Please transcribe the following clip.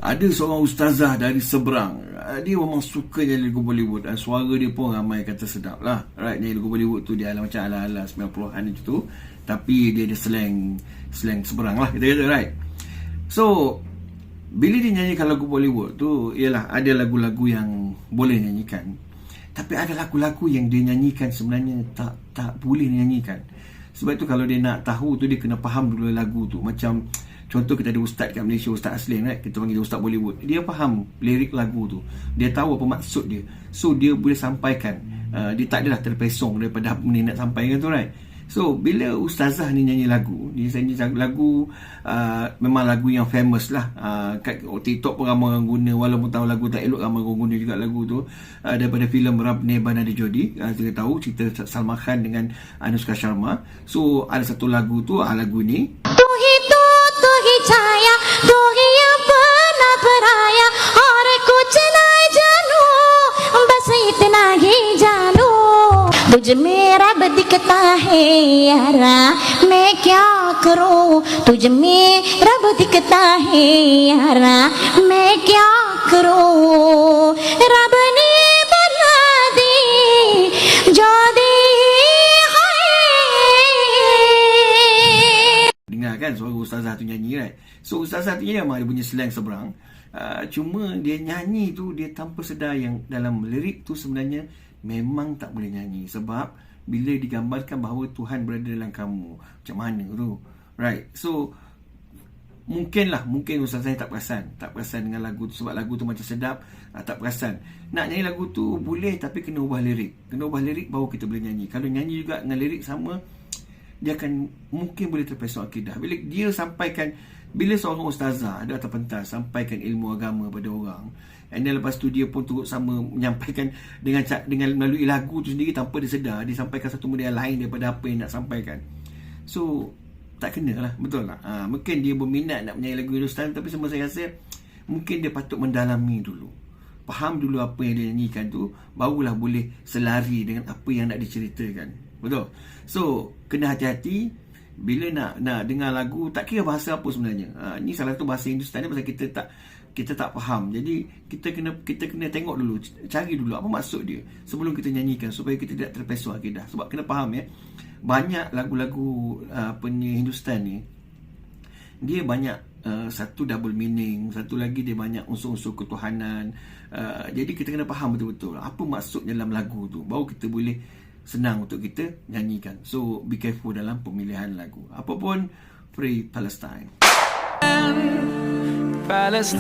Ada seorang ustazah dari seberang, dia memang suka nyanyi lagu Bollywood dan suara dia pun ramai kata sedap lah. Right, nyanyi lagu Bollywood tu dia macam ala-ala 90-an macam tu, tapi dia ada slang seberang lah kita kata, right. So bila dia nyanyikan lagu Bollywood tu, ialah ada lagu-lagu yang boleh nyanyikan, tapi ada lagu-lagu yang dia nyanyikan sebenarnya tak boleh nyanyikan. Sebab tu kalau dia nak tahu tu, dia kena faham dulu lagu tu. Macam contoh kita ada ustaz kat Malaysia, Ustaz Aslin, right? Kita panggil dia Ustaz Bollywood. Dia faham lirik lagu tu, dia tahu apa maksud dia, so dia boleh sampaikan. Dia tak adalah terpesong daripada apa ni nak sampaikan tu, right? So bila ustazah ni nyanyi lagu, dia nyanyi lagu memang lagu yang famous lah, kat TikTok pun ramai orang guna, walaupun tahu lagu tak elok, ramai orang guna juga lagu tu, daripada filem Rabne Banana Jodi. Kita tahu cerita Salman Khan dengan Anushka Sharma. So ada satu lagu tu, lagu ni तू ही छाया तू ही अपना पराया और कुछ ना जानू बस इतना ही जानू तुझ में रब दिखता है यारा मैं क्या करूं तुझ में रब दिखता है यारा मैं क्या करूं रब ने बना दी जो दी kan suara ustazah tu nyanyi, right? So ustazah tu memang dia punya slang seberang, cuma dia nyanyi tu dia tanpa sedar yang dalam lirik tu sebenarnya memang tak boleh nyanyi. Sebab bila digambarkan bahawa Tuhan berada dalam kamu, macam mana tu, right? So mungkin ustazah ni tak perasan dengan lagu tu, sebab lagu tu macam sedap, tak perasan. Nak nyanyi lagu tu boleh, tapi kena ubah lirik baru kita boleh nyanyi. Kalau nyanyi juga dengan lirik sama, dia akan mungkin boleh terpesong akidah. Bila dia sampaikan, bila seorang ustazah ada atas pentas sampaikan ilmu agama pada orang, and then lepas tu dia pun turut sama menyampaikan dengan melalui lagu tu sendiri, tanpa dia sedar dia sampaikan satu benda yang lain daripada apa yang nak sampaikan. So tak kena lah, betul tak? Mungkin dia berminat nak menyanyi lagu Hindustan, tapi semua saya rasa mungkin dia patut mendalami dulu, faham dulu apa yang dia nyanyikan tu, barulah boleh selari dengan apa yang nak diceritakan. Betul. So kena hati-hati bila nak dengar lagu, tak kira bahasa apa sebenarnya. Ni salah satu bahasa Hindustan ni pasal kita tak faham. Jadi kita kena tengok dulu, cari dulu apa maksud dia sebelum kita nyanyikan, supaya kita tidak terpesong akidah. Sebab kena faham ya, banyak lagu-lagu Hindustan ni, dia banyak satu double meaning, satu lagi dia banyak unsur-unsur ketuhanan. Jadi kita kena faham betul-betul apa maksud dalam lagu tu, baru kita boleh senang untuk kita nyanyikan. So be careful dalam pemilihan lagu. Apapun, Free Palestine.